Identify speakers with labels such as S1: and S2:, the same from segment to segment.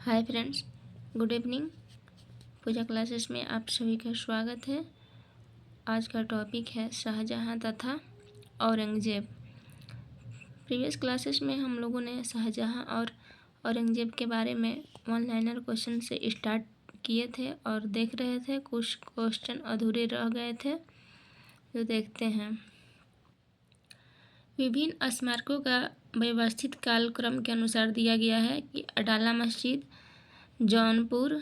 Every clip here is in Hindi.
S1: हाय friends, good evening. Pooja classes में आप सभी का स्वागत है। आज का टॉपिक है शाहजहां तथा औरंगजेब। प्रीवियस क्लासेस में हम लोगों ने शाहजहां और औरंगजेब के बारे में वन लाइनर क्वेश्चन से स्टार्ट किए थे और देख रहे थे, कुछ क्वेश्चन अधूरे रह गए थे जो देखते हैं। विभिन्न स्मारकों का व्यवस्थित कालक्रम के अनुसार दिया गया है कि अडाला मस्जिद जौनपुर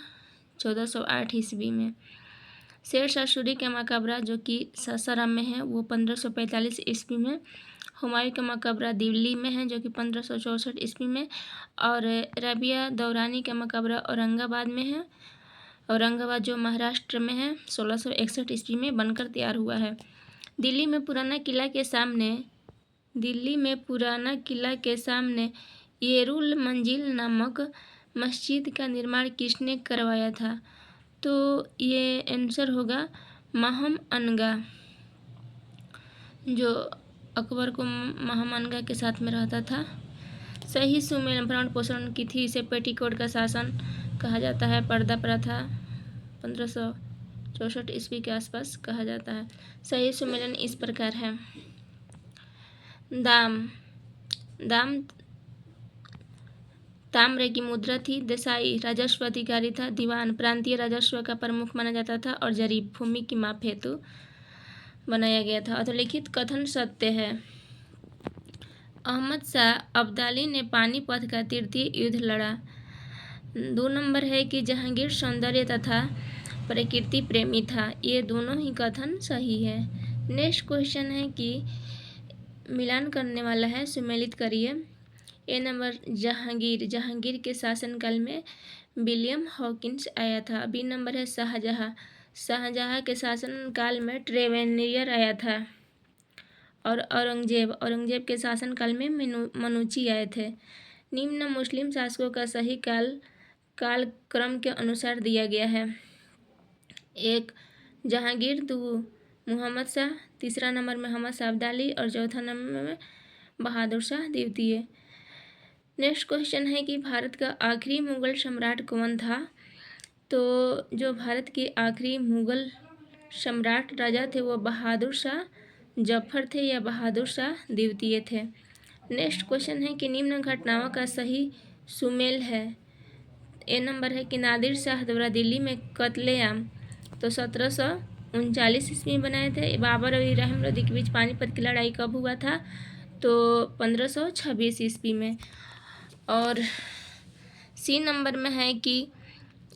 S1: 1408 ईस्वी में, शेर शाह सूरी का मकबरा जो कि सासाराम में है वो 1545 ईस्वी में, हुमायूं का मकबरा दिल्ली में है जो कि 1564 ईस्वी में, और रबिया दौरानी का मकबरा औरंगाबाद में है, औरंगाबाद जो महाराष्ट्र में है, 1661 ईस्वी में बनकर तैयार हुआ है। दिल्ली में पुराना किला के सामने येरुल मंजिल नामक मस्जिद का निर्माण किसने करवाया था? तो ये आंसर होगा महम अनगा, जो अकबर को महम अनगा के साथ में रहता था। सही सुमेल भरण पोषण की थी, इसे पेटीकोट का शासन कहा जाता है। पर्दा प्रथा 1564 ईस्वी के आसपास कहा जाता है। सही सुमेलन इस प्रकार है। दाम ताम्र की मुद्रा थी। देसाई राजस्व अधिकारी था। दीवान प्रांतीय राजस्व का प्रमुख माना जाता था और जरीब भूमि की माप हेतु बनाया गया था। अधोलिखित कथन सत्य है। अहमद शाह अब्दाली ने पानीपत का तृतीय युद्ध लड़ा। 2 नंबर है कि जहांगीर सौंदर्य तथा प्रकृति प्रेमी था। ये दोनों ही कथन सही है। नेक्स्ट क्वेश्चन है कि मिलान करने वाला है, सुमेलित करिए। ए नंबर जहांगीर के शासनकाल में विलियम हॉकिंस आया था। बी नंबर है शाहजहां के शासनकाल में ट्रेवेनियर आया था। और औरंगजेब के शासनकाल में मनुची आए थे। निम्न मुस्लिम शासकों का सही कालक्रम के अनुसार दिया गया है। 1 जहांगीर, 2 मुहम्मद शाह, तीसरा नंबर में अहमद शाह अब्दाली और चौथा नंबर में बहादुर शाह द्वितीय। नेक्स्ट क्वेश्चन है कि भारत का आखिरी मुगल सम्राट कौन था? तो जो भारत के आखिरी मुगल सम्राट राजा थे वो बहादुर शाह जफर थे या बहादुर शाह द्वितीय थे। नेक्स्ट क्वेश्चन है कि निम्न घटनाओं का सही सुमेल है। ए नंबर है कि नादिर शाह द्वारा दिल्ली में कत्लेआम तो 1739 ईस्वी में बनाए थे। बाबर और इब्राहिम लोदी के बीच पानीपत की लड़ाई कब हुआ था? तो 1526 ईस्वी में। और सी नंबर में है कि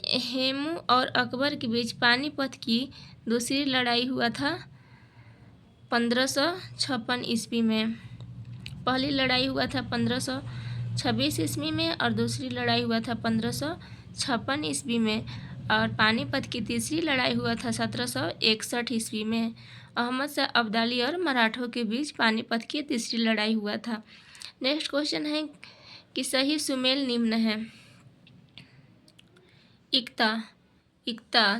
S1: हेमू और अकबर के बीच पानीपत की दूसरी लड़ाई हुआ था 1556 ईस्वी में। पहली लड़ाई हुआ था 1526 ईस्वी में और दूसरी लड़ाई हुआ था 1556 ईस्वी में। और पानीपत की तीसरी लड़ाई हुआ था 1761 ईस्वी में। अहमद शाह अब्दाली और मराठों के बीच पानीपत की तीसरी लड़ाई हुआ था। नेक्स्ट क्वेश्चन है कि सही सुमेल निम्न है। इक्ता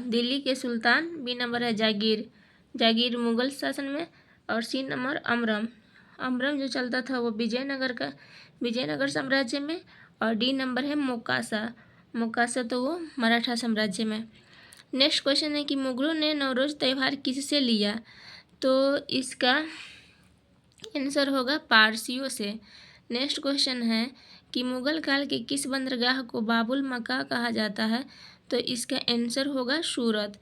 S1: दिल्ली के सुल्तान। बी नंबर है जागीर मुगल शासन में। और सी नंबर अमरम जो चलता था वो विजयनगर साम्राज्य में। और डी नंबर है मोकासा तो वो मराठा साम्राज्य में। नेक्स्ट क्वेश्चन है कि मुगलों ने नवरोज त्यौहार किससे लिया? तो इसका आंसर होगा पारसियों से। नेक्स्ट क्वेश्चन है कि मुगल काल के किस बंदरगाह को बाबुल मक्का कहा जाता है? तो इसका आंसर होगा सूरत।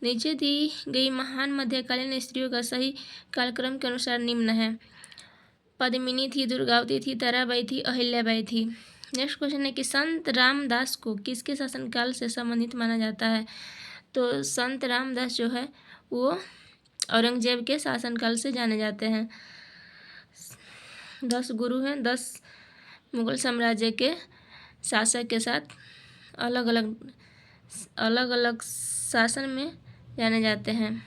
S1: नीचे दी गई महान मध्यकालीन स्त्रियों का सही कालक्रम के अनुसार निम्न है। पद्मिनी थी, दुर्गावती थी, ताराबाई थी, अहिल्याबाई थी। नेक्स्ट क्वेश्चन है कि संत रामदास को किसके शासनकाल से संबंधित माना जाता है? तो संत रामदास जो है वो औरंगजेब के शासनकाल से जाने जाते हैं। 10 गुरु हैं, 10 मुगल साम्राज्य के शासक के साथ अलग अलग शासन में जाने जाते हैं।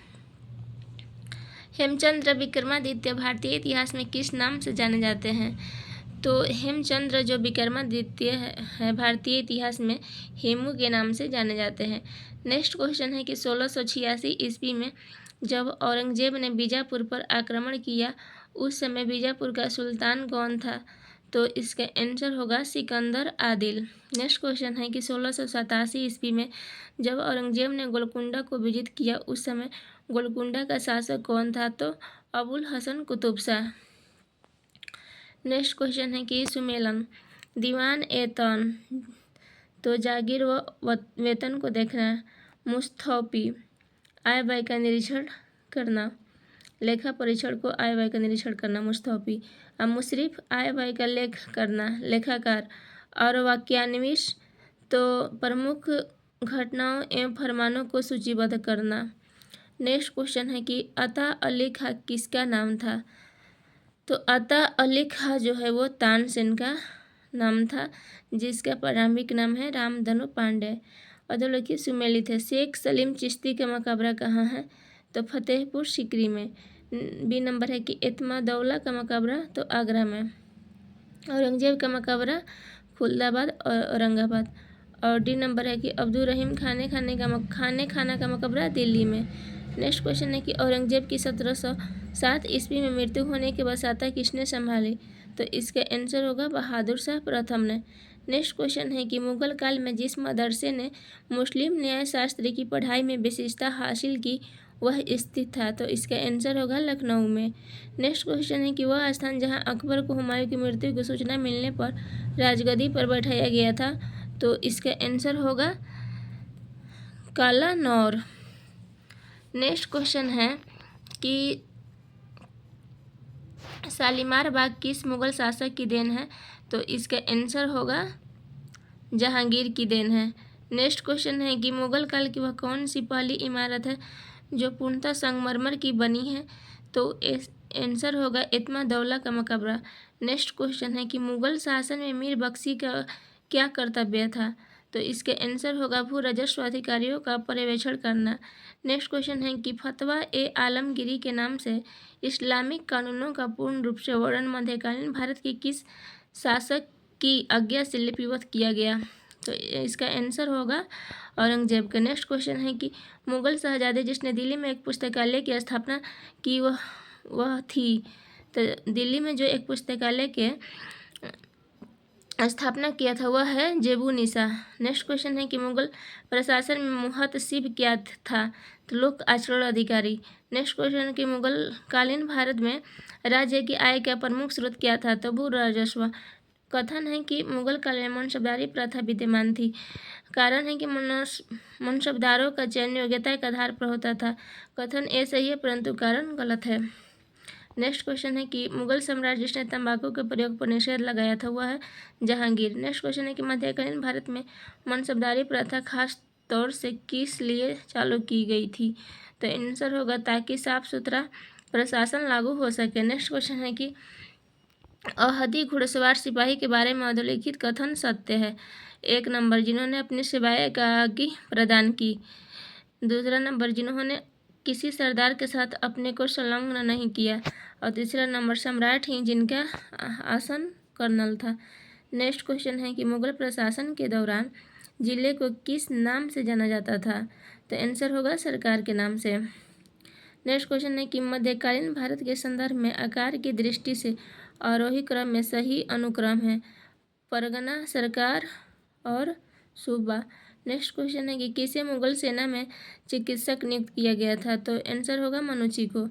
S1: हेमचंद्र विक्रमादित्य भारतीय इतिहास में किस नाम से जाने जाते हैं? तो हेमचंद्र जो विक्रमादित्य है भारतीय इतिहास में हेमू के नाम से जाने जाते हैं। नेक्स्ट क्वेश्चन है कि 1686 ईस्वी में जब औरंगजेब ने बीजापुर पर आक्रमण किया उस समय बीजापुर का सुल्तान कौन था? तो इसका आंसर होगा सिकंदर आदिल। नेक्स्ट क्वेश्चन है कि 1687 ईस्वी में जब औरंगजेब ने गोलकुंडा को विजित किया उस समय गोलकुंडा का शासक कौन था? तो अबुल हसन कुतुब शाह। नेक्स्ट क्वेश्चन है कि सुमेलन दीवान ए तौन तो जागीर व वेतन को देखना, मुस्तौफी आय व्यय का निरीक्षण करना, लेखा परीक्षण को आय व्यय का निरीक्षण करना मुस्तौफी, और मुशरिफ आय व्यय का लेख करना लेखाकार, और वाक्यान्विश तो प्रमुख घटनाओं एवं फरमानों को सूचीबद्ध करना। नेक्स्ट क्वेश्चन है कि अता अली खां किसका नाम था? तो अता अली खां जो है वो तानसेन का नाम था, जिसका प्रारंभिक नाम है रामधनु पांडे। अधोलिखित सुमेलित है। शेख सलीम चिश्ती का मकबरा कहाँ है? तो फतेहपुर सीकरी में। बी नंबर है कि एतमादौला का मकबरा तो आगरा में। औरंगजेब का मकबरा फुलदाबाद और औरंगाबाद। और डी नंबर है कि अब्दुल रहीम खाने खाना का मकबरा दिल्ली में। नेक्स्ट क्वेश्चन है कि औरंगजेब की 1707 ईस्वी में मृत्यु होने के बाद सत्ता किसने संभाली? तो इसका आंसर होगा बहादुर शाह प्रथम ने। नेक्स्ट क्वेश्चन है कि मुगल काल में जिस मदरसे ने मुस्लिम न्याय शास्त्र की पढ़ाई में विशेषता हासिल की वह स्थित था? तो इसका आंसर होगा लखनऊ में। नेक्स्ट क्वेश्चन है कि वह स्थान जहां अकबर को हुमायूं की मृत्यु की सूचना मिलने पर राजगद्दी पर बैठाया गया था? तो इसका आंसर होगा कालानौर। नेक्स्ट क्वेश्चन है कि शालीमार बाग किस मुगल शासक की देन है? तो इसका आंसर होगा जहांगीर की देन है। नेक्स्ट क्वेश्चन है कि मुगल काल की वह कौन सी पहली इमारत है जो पूर्णतः संगमरमर की बनी है? तो आंसर होगा एतमादौला का मकबरा। नेक्स्ट क्वेश्चन है कि मुगल शासन में मीर बख्शी का क्या कर्तव्य था? तो इसके आंसर होगा भू राजस्व अधिकारियों का पर्यवेक्षण करना। नेक्स्ट क्वेश्चन है कि फतवा ए आलमगीरी के नाम से इस्लामिक कानूनों का पूर्ण रूप से वर्णन मध्यकालीन भारत के किस शासक की आज्ञा से लिपिबद्ध किया गया? तो इसका आंसर होगा औरंगजेब का। नेक्स्ट क्वेश्चन है कि मुगल शहजादे जिसने दिल्ली में एक पुस्तकालय की स्थापना की वह थी? तो दिल्ली में जो एक पुस्तकालय के स्थापना किया था वह है जेबू निसा। नेक्स्ट क्वेश्चन है कि मुगल प्रशासन में मुहतसिब क्या था? तो लोक आचरण अधिकारी। नेक्स्ट क्वेश्चन है कि मुगल कालीन भारत में राज्य की आय का प्रमुख स्रोत क्या था? तो भू राजस्व। कथन है कि मुगल काल में मनसबदारी प्रथा विद्यमान थी। कारण है कि मनसबदारों का चयन योग्यता के आधार पर होता था। कथन ए सही है परंतु कारण गलत है। नेक्स्ट क्वेश्चन है कि मुगल सम्राट जिसने तंबाकू के प्रयोग पर निषेध लगाया था वह है जहांगीर। नेक्स्ट क्वेश्चन है कि मध्यकालीन भारत में मनसबदारी प्रथा खास तौर से किस लिए चालू की गई थी? तो आंसर होगा ताकि साफ सुथरा प्रशासन लागू हो सके। नेक्स्ट क्वेश्चन है कि अहदी घुड़सवार सिपाही के बारे में अधोलिखित कथन सत्य है? एक नंबर जिन्होंने अपनी सेवाएं आगे प्रदान की। दूसरा नंबर जिन्होंने किसी सरदार के साथ अपने को संलग्न नहीं किया। और तीसरा नंबर सम्राट ही जिनका आसन कर्नल था। नेक्स्ट क्वेश्चन है कि मुगल प्रशासन के दौरान जिले को किस नाम से जाना जाता था? तो आंसर होगा सरकार के नाम से। नेक्स्ट क्वेश्चन है कि मध्यकालीन भारत के संदर्भ में आकार की दृष्टि से आरोही क्रम में सही अनुक्रम है परगना, सरकार और सूबा। नेक्स्ट क्वेश्चन है कि किसे मुगल सेना में चिकित्सक नियुक्त किया गया था? तो आंसर होगा मनुची को।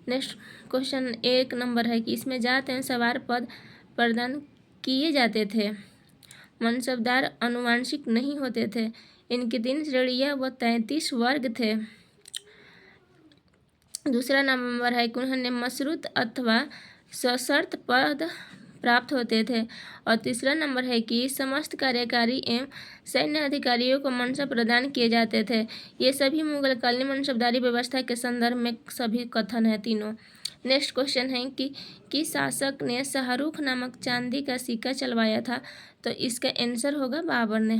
S1: नेक्स्ट क्वेश्चन एक नंबर है कि इसमें जात एवं सवार पद प्रदान किए जाते थे। मनसबदार आनुवांशिक नहीं होते थे। इनकी 3 श्रेणियाँ व 33 वर्ग थे। दूसरा नंबर है कि उन्होंने मशरूत अथवा सशर्त पद प्राप्त होते थे। और तीसरा नंबर है कि समस्त कार्यकारी एवं सैन्य अधिकारियों को मनसब प्रदान किए जाते थे। ये सभी मुगलकालीन मनसबदारी व्यवस्था के संदर्भ में सभी कथन है तीनों। नेक्स्ट क्वेश्चन है कि किस शासक ने शाहरुख नामक चांदी का सिक्का चलवाया था? तो इसका आंसर होगा बाबर ने।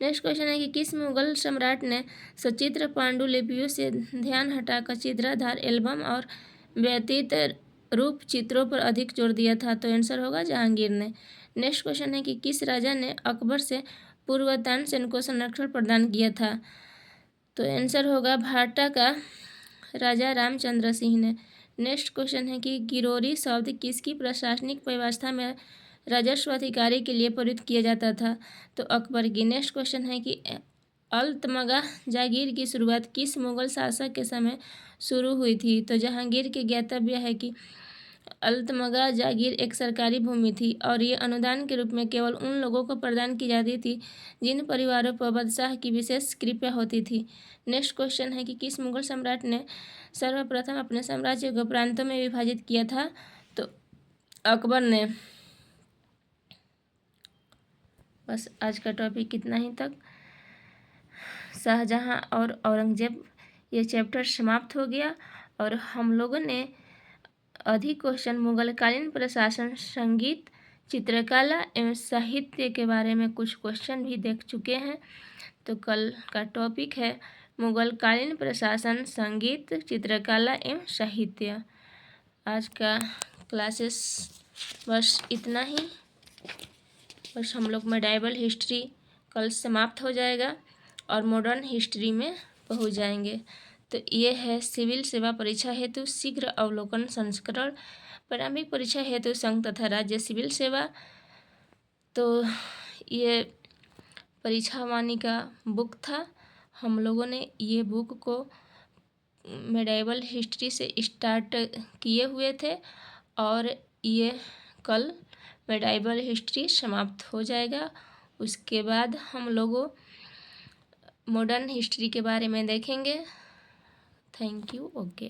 S1: नेक्स्ट क्वेश्चन है कि किस मुगल सम्राट ने सचित्र पांडुलिपियों से ध्यान हटाकर चित्राधार एल्बम और व्यतीत रूप चित्रों पर अधिक जोर दिया था? तो आंसर होगा जहांगीर ने। नेक्स्ट क्वेश्चन है कि किस राजा ने अकबर से पूर्व तानसेन को संरक्षण प्रदान किया था? तो आंसर होगा भाटा का राजा रामचंद्र सिंह ने। नेक्स्ट क्वेश्चन है कि गिरोरी शब्द किसकी प्रशासनिक व्यवस्था में राजस्व अधिकारी के लिए प्रयुक्त किया जाता था? तो अकबर की। नेक्स्ट क्वेश्चन है कि अल्तमगा जागीर की शुरुआत किस मुगल शासक के समय शुरू हुई थी? तो जहांगीर के ज्ञातव्य है कि अल्तमगा जागीर एक सरकारी भूमि थी और ये अनुदान के रूप में केवल उन लोगों को प्रदान की जाती थी जिन परिवारों पर बादशाह की विशेष कृपा होती थी। नेक्स्ट क्वेश्चन है कि किस मुगल सम्राट ने सर्वप्रथम अपने साम्राज्य को प्रांतों में विभाजित किया था? तो अकबर ने। बस आज का टॉपिक इतना ही तक। शाहजहां और औरंगजेब ये चैप्टर समाप्त हो गया और हम लोगों ने अधिक क्वेश्चन मुगलकालीन प्रशासन, संगीत, चित्रकला एवं साहित्य के बारे में कुछ क्वेश्चन भी देख चुके हैं। तो कल का टॉपिक है मुगलकालीन प्रशासन, संगीत, चित्रकला एवं साहित्य। आज का क्लासेस बस इतना ही। बस हम लोग मेडाइवल हिस्ट्री कल समाप्त हो जाएगा और मॉडर्न हिस्ट्री में पहुंच जाएंगे। तो ये है सिविल सेवा परीक्षा हेतु शीघ्र अवलोकन संस्करण, प्रारंभिक परीक्षा हेतु संघ तथा राज्य सिविल सेवा। तो ये परीक्षा वाणी का बुक था। हम लोगों ने ये बुक को मेडाइवल हिस्ट्री से स्टार्ट किए हुए थे और ये कल मेडाइवल हिस्ट्री समाप्त हो जाएगा। उसके बाद हम लोगों मॉडर्न हिस्ट्री के बारे में देखेंगे। Thank you. ओके।